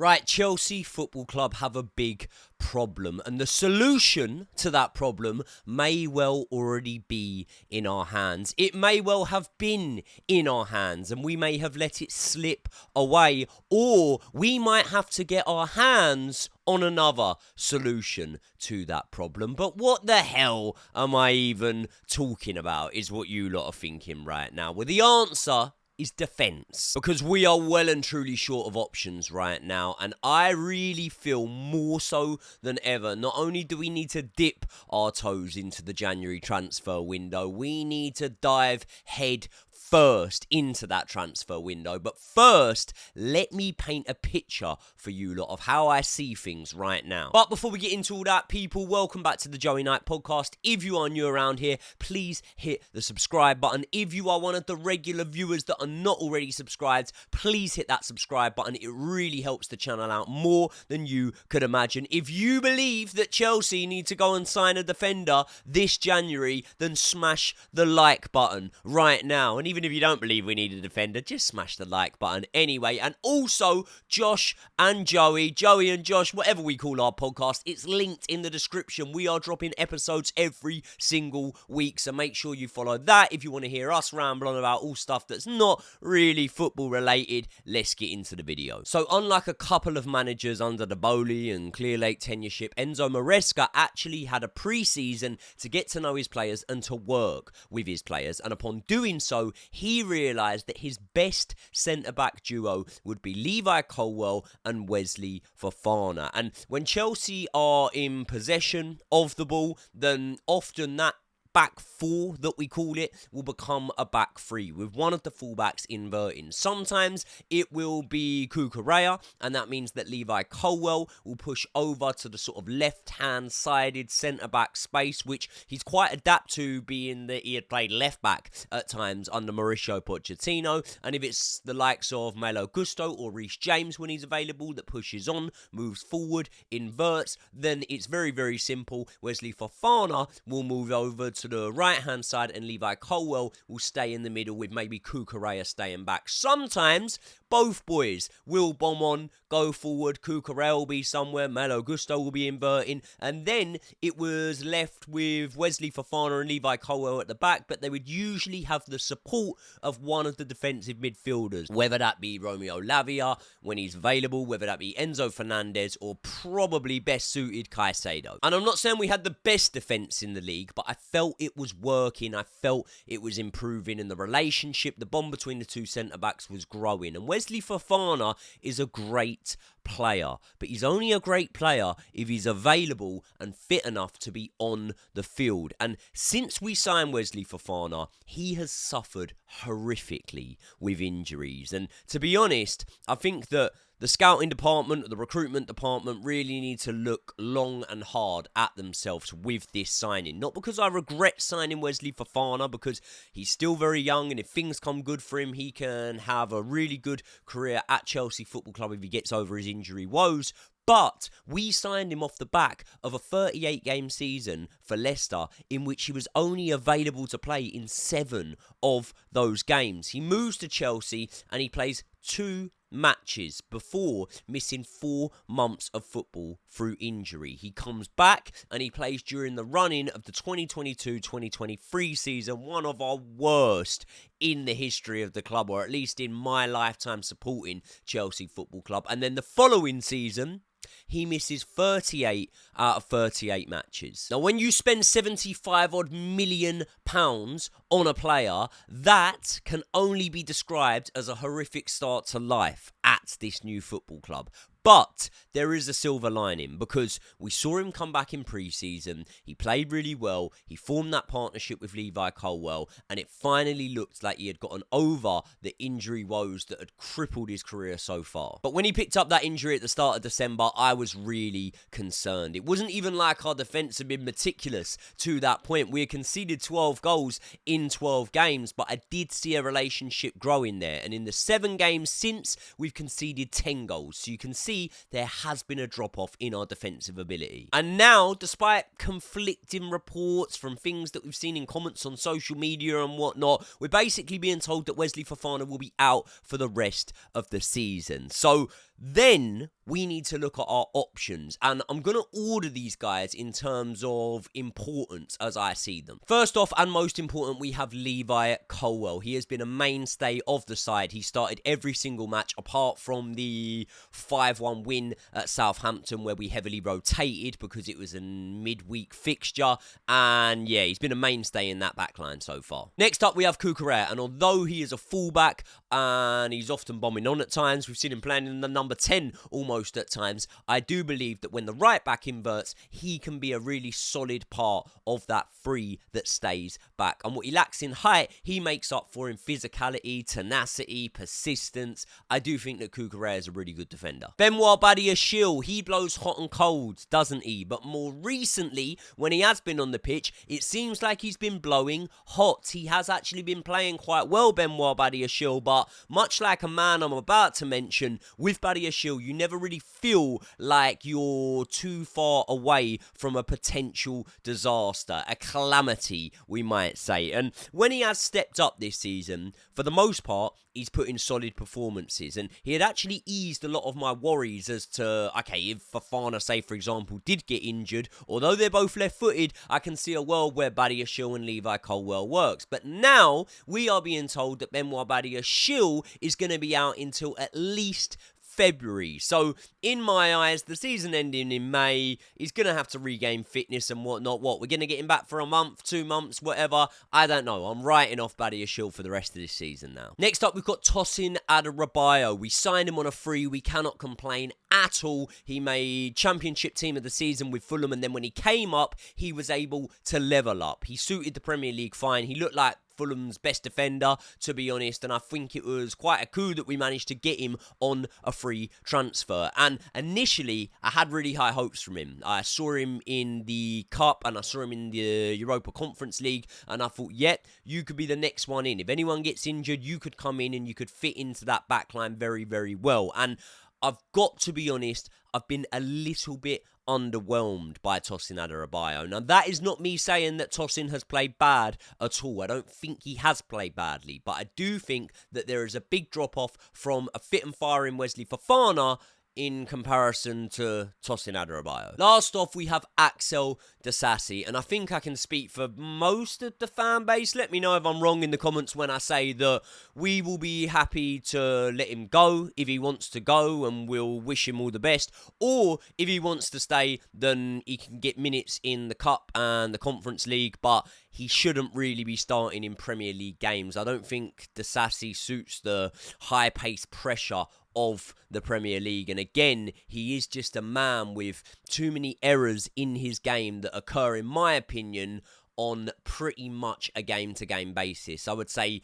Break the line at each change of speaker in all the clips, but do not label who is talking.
Right, Chelsea Football Club have a big problem, and the solution to that problem may well already be in our hands. It may well have been in our hands, and we may have let it slip away, or we might have to get our hands on another solution to that problem. But what the hell am I even talking about, is what you lot are thinking right now. Well, the answer is defence, because we are well and truly short of options right now, and I really feel more so than ever, not only do we need to dip our toes into the January transfer window, we need to dive head first into that transfer window. But first, let me paint a picture for you lot of how I see things right now. But before we get into all that, people, welcome back to the Joey Knight podcast. If you are new around here, please hit the subscribe button. If you are one of the regular viewers that are not already subscribed, please hit that subscribe button. It really helps the channel out more than you could imagine. If you believe that Chelsea need to go and sign a defender this January, then smash the like button right now. And even if you don't believe we need a defender, just smash the like button anyway. And also, Josh and Joey and Josh, whatever we call our podcast, it's linked in the description. We are dropping episodes every single week, so make sure you follow that if you want to hear us ramble on about all stuff that's not really football related. Let's get into the video. So unlike a couple of managers under the Bowley and Clear Lake tenureship, Enzo Maresca actually had a pre-season to get to know his players and to work with his players, and upon doing so, he realised that his best centre-back duo would be Levi Colwill and Wesley Fofana. And when Chelsea are in possession of the ball, then often that back four, that we call it, will become a back three, with one of the fullbacks inverting. Sometimes it will be Cucurella, and that means that Levi Colwill will push over to the sort of left-hand sided centre-back space, which he's quite adept to, being that he had played left-back at times under Mauricio Pochettino. And if it's the likes of Malo Gusto or Reece James when he's available that pushes on, moves forward, inverts, then it's very, very simple. Wesley Fofana will move over to the right-hand side, and Levi Colwill will stay in the middle, with maybe Cucurella staying back. Sometimes both boys will bomb on, go forward, Cucurella will be somewhere, Malo Gusto will be inverting, and then it was left with Wesley Fofana and Levi Colwill at the back, but they would usually have the support of one of the defensive midfielders, whether that be Romeo Lavia when he's available, whether that be Enzo Fernandez, or probably best suited Caicedo. And I'm not saying we had the best defence in the league, but I felt it was working, I felt it was improving, and the relationship, the bond between the two centre-backs was growing. And Wesley Fofana is a great player, but he's only a great player if he's available and fit enough to be on the field. And since we signed Wesley Fofana, he has suffered horrifically with injuries. And to be honest, I think that the scouting department, the recruitment department really need to look long and hard at themselves with this signing. Not because I regret signing Wesley Fofana, because he's still very young, and if things come good for him, he can have a really good career at Chelsea Football Club if he gets over his injury woes. But we signed him off the back of a 38-game season for Leicester, in which he was only available to play in 7 of those games. He moves to Chelsea and he plays 2 matches before missing 4 months of football through injury. He comes back and he plays during the run-in of the 2022-2023 season, one of our worst in the history of the club, or at least in my lifetime supporting Chelsea Football Club. And then the following season, he misses 38 out of 38 matches. Now, when you spend £75 million on a player, that can only be described as a horrific start to life at this new football club. But there is a silver lining, because we saw him come back in pre-season, he played really well, he formed that partnership with Levi Colwill, and it finally looked like he had gotten over the injury woes that had crippled his career so far. But when he picked up that injury at the start of December, I was really concerned. It wasn't even like our defence had been meticulous to that point. We had conceded 12 goals in 12 games, but I did see a relationship growing there, and in the 7 games since, we've conceded 10 goals, so you can see there has been a drop-off in our defensive ability. And now, despite conflicting reports from things that we've seen in comments on social media and whatnot, we're basically being told that Wesley Fofana will be out for the rest of the season. So Then we need to look at our options, and I'm going to order these guys in terms of importance as I see them. First off, and most important, we have Levi Colwill. He has been a mainstay of the side. He started every single match apart from the 5-1 win at Southampton, where we heavily rotated because it was a midweek fixture, and yeah, he's been a mainstay in that backline so far. Next up, we have Cucurella, and although he is a fullback and he's often bombing on at times, we've seen him playing in the number 10 almost at times, I do believe that when the right back inverts, he can be a really solid part of that three that stays back. And what he lacks in height, he makes up for in physicality, tenacity, persistence. I do think that Cucurella is a really good defender. Beniot Badiashille, he blows hot and cold, doesn't he? But more recently, when he has been on the pitch, it seems like he's been blowing hot. He has actually been playing quite well, Beniot Badiashille, but much like a man I'm about to mention, with Badiashille, you never really feel like you're too far away from a potential disaster, a calamity, we might say. And when he has stepped up this season, for the most part, he's put in solid performances, and he had actually eased a lot of my worries as to, okay, if Fofana, say, for example, did get injured, although they're both left-footed, I can see a world where Badiashille and Levi Colwill works. But now, we are being told that Beniot Badiashille is going to be out until at least February. So, in my eyes, the season ending in May, he's going to have to regain fitness and whatnot. We're going to get him back for a month, 2 months, whatever. I don't know. I'm writing off Badiashille for the rest of this season now. Next up, we've got Tosin Adarabioyo. We signed him on a free. We cannot complain at all. He made championship team of the season with Fulham, and then when he came up, he was able to level up. He suited the Premier League fine. He looked like Fulham's best defender, to be honest, and I think it was quite a coup that we managed to get him on a free transfer. And initially, I had really high hopes from him. I saw him in the Cup and I saw him in the Europa Conference League, and I thought, yep, you could be the next one in. If anyone gets injured, you could come in and you could fit into that backline very, very well. And I've got to be honest, I've been a little bit underwhelmed by Tosin Adarabioyo. Now, that is not me saying that Tosin has played bad at all. I don't think he has played badly, but I do think that there is a big drop-off from a fit and firing Wesley Fofana in comparison to Tosin Adarabioyo. Last off, we have Axel Disasi, and I think I can speak for most of the fan base. Let me know if I'm wrong in the comments when I say that we will be happy to let him go if he wants to go, and we'll wish him all the best. Or if he wants to stay, then he can get minutes in the Cup and the Conference League, but he shouldn't really be starting in Premier League games. I don't think Disasi suits the high-paced pressure of the Premier League, and again, he is just a man with too many errors in his game that occur, in my opinion, on pretty much a game-to-game basis. I would say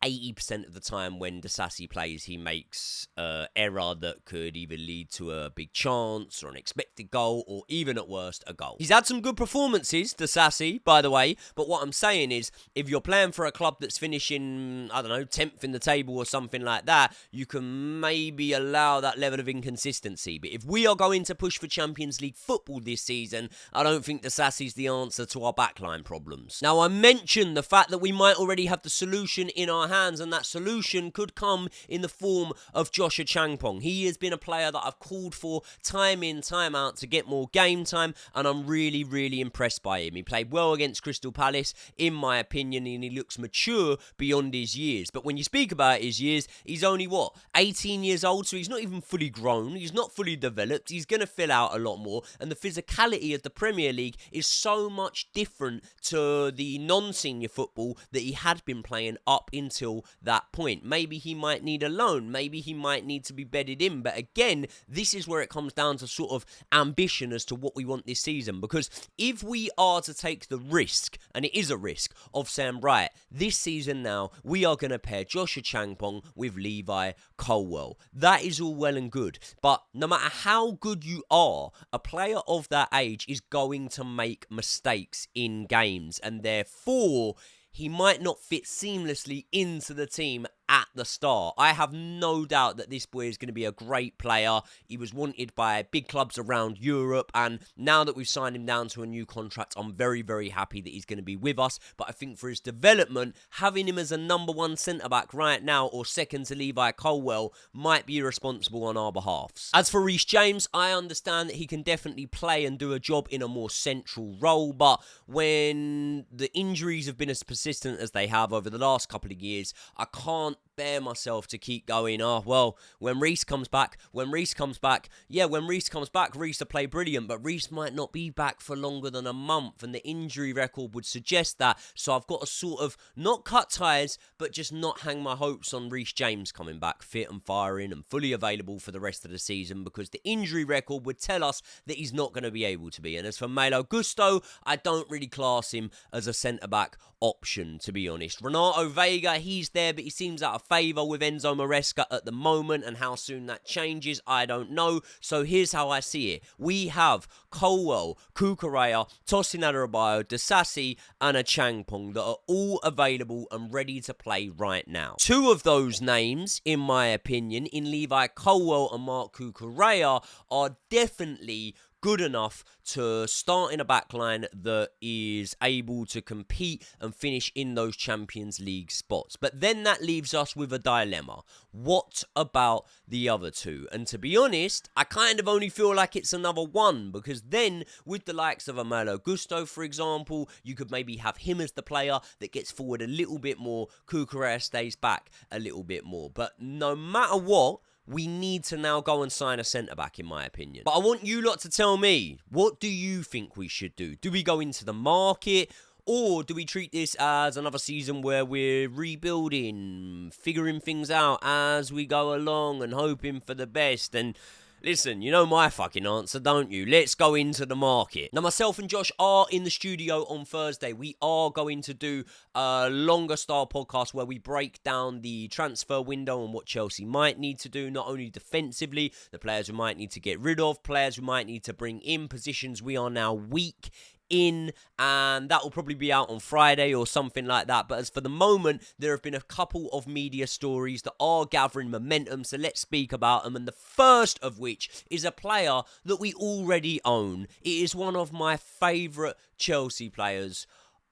80% of the time when Disasi plays, he makes an error that could either lead to a big chance or an expected goal, or even at worst, a goal. He's had some good performances, Disasi, by the way, but what I'm saying is, if you're playing for a club that's finishing, I don't know, 10th in the table or something like that, you can maybe allow that level of inconsistency. But if we are going to push for Champions League football this season, I don't think Disasi's the answer to our backline problems. Now, I mentioned the fact that we might already have the solution in our hands, and that solution could come in the form of Joshua Changpong. He has been a player that I've called for time in, time out to get more game time, and I'm really, really impressed by him. He played well against Crystal Palace, in my opinion, and he looks mature beyond his years. But when you speak about his years, he's only, 18 years old, so he's not even fully grown. He's not fully developed. He's going to fill out a lot more, and the physicality of the Premier League is so much different to the non-senior football that he had been playing up until that point. Maybe he might need a loan. Maybe he might need to be bedded in. But again, this is where it comes down to sort of ambition as to what we want this season. Because if we are to take the risk, and it is a risk, of saying, right, this season now, we are going to pair Joshua Changpong with Levi Colwill. That is all well and good. But no matter how good you are, a player of that age is going to make mistakes in games. And therefore, he might not fit seamlessly into the team at the start. I have no doubt that this boy is going to be a great player. He was wanted by big clubs around Europe, and now that we've signed him down to a new contract, I'm very, very happy that he's going to be with us. But I think for his development, having him as a number one centre-back right now, or second to Levi Colwill, might be irresponsible on our behalves. As for Reece James, I understand that he can definitely play and do a job in a more central role, but when the injuries have been as persistent as they have over the last couple of years, I can't bear myself to keep going, when Reece comes back, Reece will play brilliant, but Reece might not be back for longer than a month, and the injury record would suggest that, so I've got to sort of not cut ties, but just not hang my hopes on Reece James coming back fit and firing and fully available for the rest of the season, because the injury record would tell us that he's not going to be able to be. And as for Malo Gusto, I don't really class him as a centre-back option, to be honest. Renato Vega, he's there, but he seems out of favour with Enzo Maresca at the moment, and how soon that changes, I don't know. So here's how I see it. We have Colwill, Cucurella, Tosin Adarabioyo, Disasi, and Achampong that are all available and ready to play right now. Two of those names, in my opinion, in Levi Colwill and Marc Cucurella, are definitely good enough to start in a backline that is able to compete and finish in those Champions League spots. But then that leaves us with a dilemma. What about the other two? And to be honest, I kind of only feel like it's another one, because then with the likes of a Malo Gusto, for example, you could maybe have him as the player that gets forward a little bit more, Cucurella stays back a little bit more. But no matter what, we need to now go and sign a centre-back, in my opinion. But I want you lot to tell me, what do you think we should do? Do we go into the market, or do we treat this as another season where we're rebuilding, figuring things out as we go along and hoping for the best? And listen, you know my fucking answer, don't you? Let's go into the market. Now, myself and Josh are in the studio on Thursday. We are going to do a longer style podcast where we break down the transfer window and what Chelsea might need to do, not only defensively, the players we might need to get rid of, players we might need to bring in, positions we are now weak in, and that will probably be out on Friday or something like that. But as for the moment, there have been a couple of media stories that are gathering momentum, so let's speak about them. And the first of which is a player that we already own. It is one of my favourite Chelsea players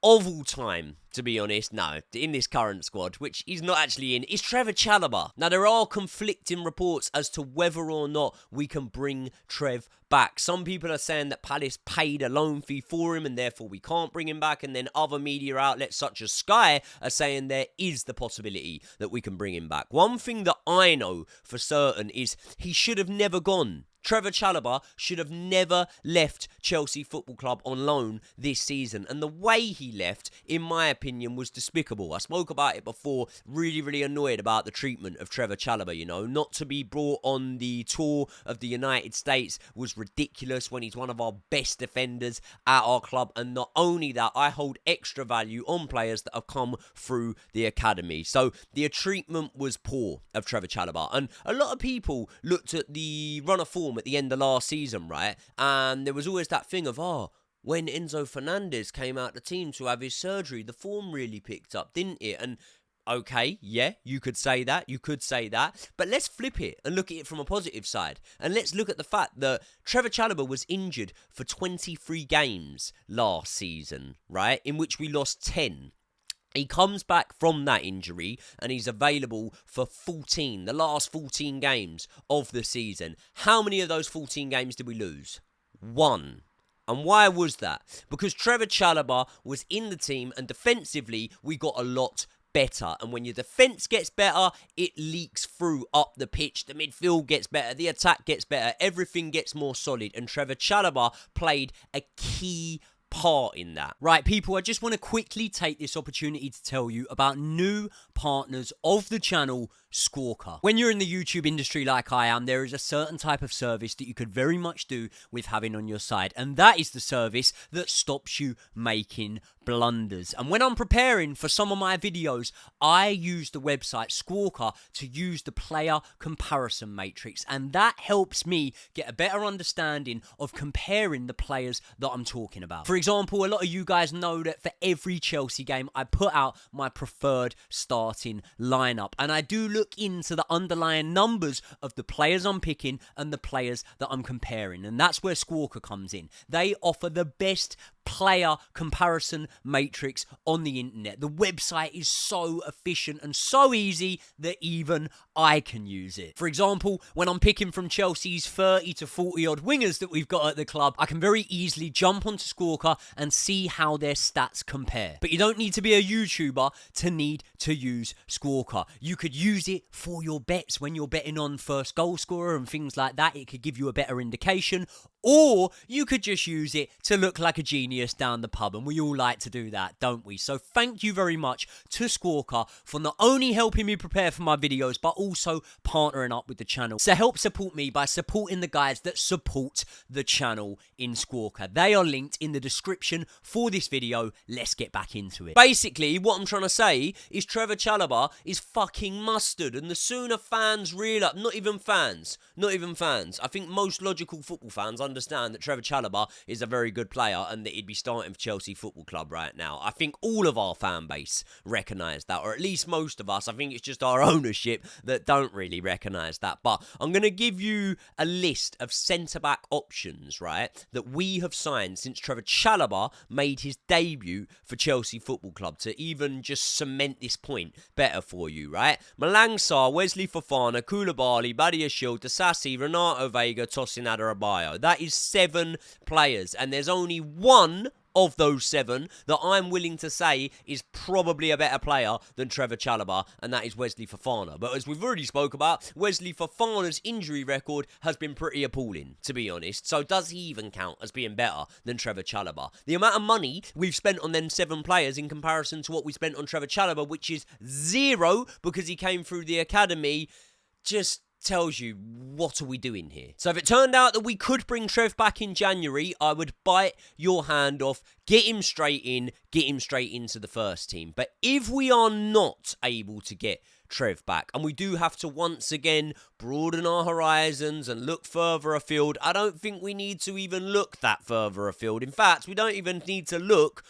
of all time, to be honest. No, in this current squad, which he's not actually in, is Trevoh Chalobah. Now, there are conflicting reports as to whether or not we can bring Trev back. Some people are saying that Palace paid a loan fee for him and therefore we can't bring him back, and then other media outlets such as Sky are saying there is the possibility that we can bring him back. One thing that I know for certain is he should have never gone. Trevoh Chalobah should have never left Chelsea Football Club on loan this season. And the way he left, in my opinion, was despicable. I spoke about it before, really, really annoyed about the treatment of Trevoh Chalobah, you know. Not to be brought on the tour of the United States was ridiculous when he's one of our best defenders at our club. And not only that, I hold extra value on players that have come through the academy. So the treatment was poor of Trevoh Chalobah. And a lot of people looked at the run of form at the end of last season, right? And there was always that thing of, when Enzo Fernandez came out the team to have his surgery, the form really picked up, didn't it? And okay, yeah, you could say that, but let's flip it and look at it from a positive side. And let's look at the fact that Trevoh Chalobah was injured for 23 games last season, right? In which we lost 10. He comes back from that injury and he's available for the last 14 games of the season. How many of those 14 games did we lose? 1. And why was that? Because Trevoh Chalobah was in the team and defensively we got a lot better. And when your defence gets better, it leaks through up the pitch. The midfield gets better, the attack gets better, everything gets more solid. And Trevoh Chalobah played a key part in that. Right, people, I just want to quickly take this opportunity to tell you about new partners of the channel, Squawka. When you're in the YouTube industry like I am, there is a certain type of service that you could very much do with having on your side, and that is the service that stops you making blunders. And when I'm preparing for some of my videos, I use the website Squawka to use the player comparison matrix, and that helps me get a better understanding of comparing the players that I'm talking about. For example, a lot of you guys know that for every Chelsea game, I put out my preferred starting lineup, and I do look into the underlying numbers of the players I'm picking and the players that I'm comparing, and that's where Squawka comes in. They offer the best player comparison matrix on the internet. The website is so efficient and so easy that even I can use it. For example, when I'm picking from Chelsea's 30 to 40 odd wingers that we've got at the club, I can very easily jump onto Squawka and see how their stats compare. But you don't need to be a YouTuber to need to use Squawka. You could use it for your bets when you're betting on first goal scorer and things like that. It could give you a better indication. Or you could just use it to look like a genius down the pub, and we all like to do that, don't we? So thank you very much to Squawka for not only helping me prepare for my videos, but also partnering up with the channel. So help support me by supporting the guys that support the channel in Squawka. They are linked in the description for this video. Let's get back into it. Basically, what I'm trying to say is Trevoh Chalobah is fucking mustard, and the sooner fans realise, not even fans, I think most logical football fans understand that Trevoh Chalobah is a very good player and that he'd be starting for Chelsea Football Club right now. I think all of our fan base recognise that, or at least most of us. I think it's just our ownership that don't really recognise that. But I'm going to give you a list of centre-back options, right, that we have signed since Trevoh Chalobah made his debut for Chelsea Football Club, to even just cement this point better for you, right? Malang Sarr, Wesley Fofana, Koulibaly, Badiashille, Disasi, Renato Vega, Tosin Adarabioyo. That is 7 players, and there's only one of those 7 that I'm willing to say is probably a better player than Trevoh Chalobah, and that is Wesley Fofana. But as we've already spoke about, Wesley Fofana's injury record has been pretty appalling, to be honest. So does he even count as being better than Trevoh Chalobah? The amount of money we've spent on them 7 players in comparison to what we spent on Trevoh Chalobah, which is 0 because he came through the academy, just tells you, what are we doing here? So if it turned out that we could bring Trev back in January, I would bite your hand off, get him straight into the first team. But if we are not able to get Trev back, and we do have to once again broaden our horizons and look further afield, I don't think we need to even look that further afield. In fact, we don't even need to look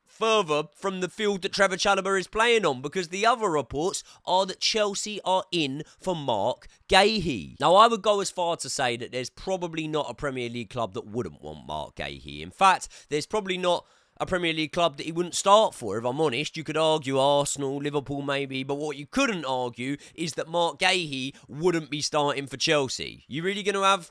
further from the field that Trevoh Chalobah is playing on, because the other reports are that Chelsea are in for Marc Guehi. Now, I would go as far to say that there's probably not a Premier League club that wouldn't want Marc Guehi. In fact, there's probably not a Premier League club that he wouldn't start for, if I'm honest. You could argue Arsenal, Liverpool maybe, but what you couldn't argue is that Marc Guehi wouldn't be starting for Chelsea. You really going to have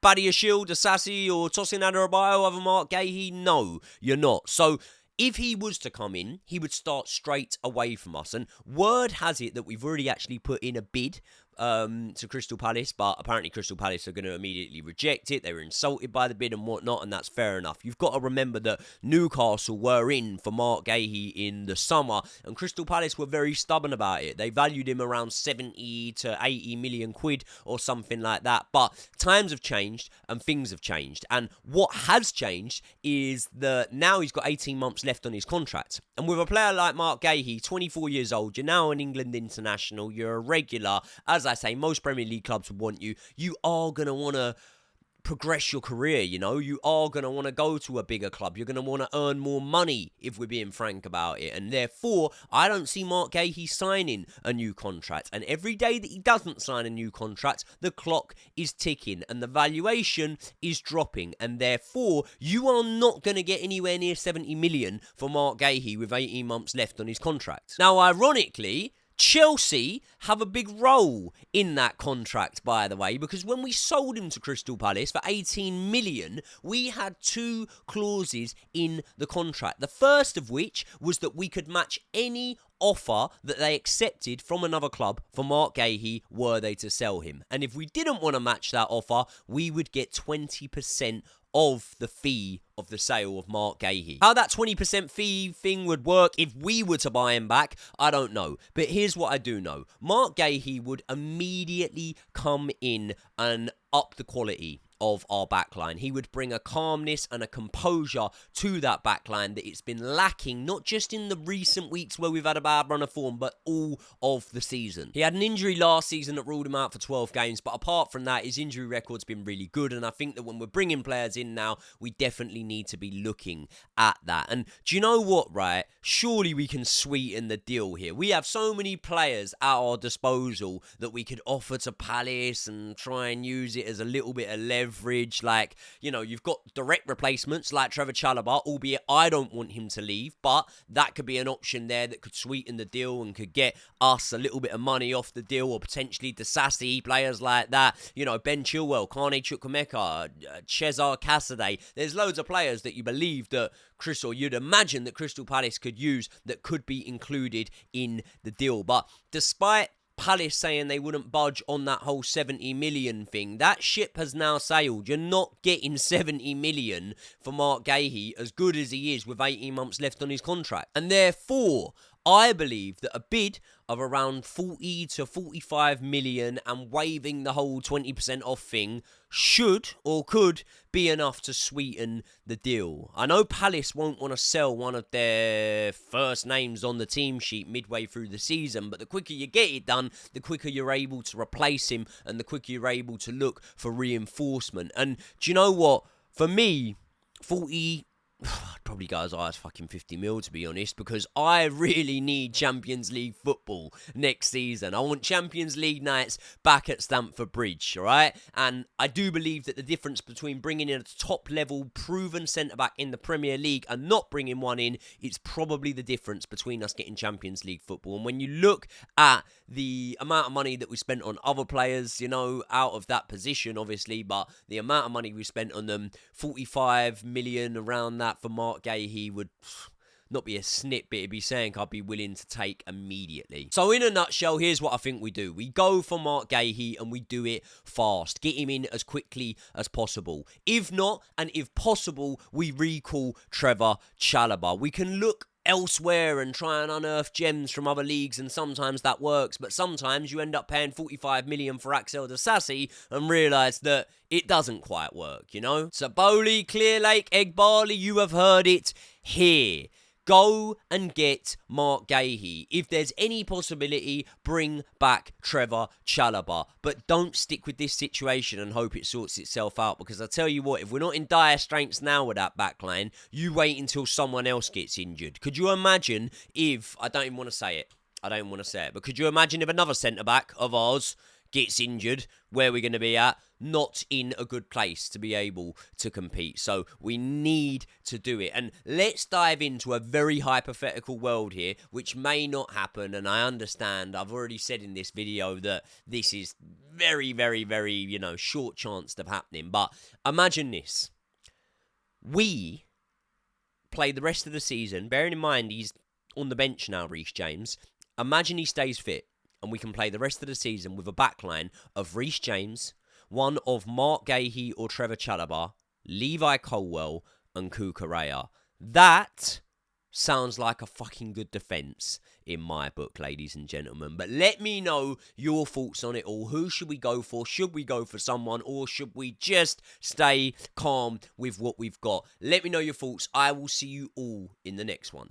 Badiashille, Disasi or Tosin Adarabioyo over Marc Guehi? No, you're not. So if he was to come in, he would start straight away from us. And word has it that we've already actually put in a bid to Crystal Palace, but apparently Crystal Palace are going to immediately reject it. They were insulted by the bid and whatnot, and that's fair enough. You've got to remember that Newcastle were in for Marc Guehi in the summer, and Crystal Palace were very stubborn about it. They valued him around 70 to 80 million quid or something like that. But times have changed and things have changed, and what has changed is that now he's got 18 months left on his contract. And with a player like Marc Guehi, 24 years old, you're now an England international, you're a regular. As I say, most Premier League clubs would want you. You are going to want to progress your career, you know. You are going to want to go to a bigger club. You're going to want to earn more money, if we're being frank about it. And therefore, I don't see Marc Guehi signing a new contract. And every day that he doesn't sign a new contract, the clock is ticking and the valuation is dropping. And therefore, you are not going to get anywhere near 70 million for Marc Guehi with 18 months left on his contract. Now, ironically, Chelsea have a big role in that contract, by the way, because when we sold him to Crystal Palace for 18 million, we had 2 clauses in the contract. The first of which was that we could match any offer that they accepted from another club for Marc Guehi were they to sell him. And if we didn't want to match that offer, we would get 20% of the fee of the sale of Marc Guehi. How that 20% fee thing would work if we were to buy him back, I don't know. But here's what I do know. Marc Guehi would immediately come in and up the quality of our backline. He would bring a calmness and a composure to that backline that it's been lacking, not just in the recent weeks where we've had a bad run of form, but all of the season. He had an injury last season that ruled him out for 12 games, but apart from that, his injury record's been really good, and I think that when we're bringing players in now, we definitely need to be looking at that. And do you know what, right? Surely we can sweeten the deal here. We have so many players at our disposal that we could offer to Palace and try and use it as a little bit of leverage. Like, you know, you've got direct replacements like Trevoh Chalobah, albeit I don't want him to leave, but that could be an option there that could sweeten the deal and could get us a little bit of money off the deal, or potentially Disasi, players like that. You know, Ben Chilwell, Kane Chukwuemeka, Cesar Casadei. There's loads of players that you believe that you'd imagine that Crystal Palace could use that could be included in the deal. But despite Palace saying they wouldn't budge on that whole 70 million thing, that ship has now sailed. You're not getting 70 million for Marc Guehi, as good as he is with 18 months left on his contract. And therefore, I believe that a bid of around 40 to 45 million and waiving the whole 20% off thing should or could be enough to sweeten the deal. I know Palace won't want to sell one of their first names on the team sheet midway through the season, but the quicker you get it done, the quicker you're able to replace him and the quicker you're able to look for reinforcement. And do you know what? For me, 40... I'd probably go as high as fucking 50 mil, to be honest, because I really need Champions League football next season. I want Champions League nights back at Stamford Bridge, all right? And I do believe that the difference between bringing in a top-level, proven centre-back in the Premier League and not bringing one in is probably the difference between us getting Champions League football. And when you look at the amount of money that we spent on other players, you know, out of that position, obviously, but the amount of money we spent on them, 45 million around that for Marc Guehi would not be a snip, but it'd be saying I'd be willing to take immediately. So in a nutshell, here's what I think we do. We go for Marc Guehi and we do it fast. Get him in as quickly as possible. If not, and if possible, we recall Trevoh Chalobah. We can look elsewhere and try and unearth gems from other leagues, and sometimes that works, but sometimes you end up paying 45 million for Axel Disasi and realise that it doesn't quite work, you know? So Bowley, Clear Lake, Egg Barley, you have heard it here. Go and get Marc Guehi. If there's any possibility, bring back Trevoh Chalobah. But don't stick with this situation and hope it sorts itself out. Because I tell you what, if we're not in dire straits now with that backline, you wait until someone else gets injured. Could you imagine if, I don't even want to say it, but could you imagine if another centre-back of ours gets injured, where we're going to be at? Not in a good place to be able to compete. So we need to do it. And let's dive into a very hypothetical world here, which may not happen. And I understand, I've already said in this video that this is very, very, very, you know, short chance of happening. But imagine this. We play the rest of the season, bearing in mind he's on the bench now, Reece James. Imagine he stays fit and we can play the rest of the season with a backline of Reece James, one of Marc Guehi or Trevoh Chalobah, Levi Colwill and Cucurella. That sounds like a fucking good defence in my book, ladies and gentlemen. But let me know your thoughts on it all. Who should we go for? Should we go for someone, or should we just stay calm with what we've got? Let me know your thoughts. I will see you all in the next one.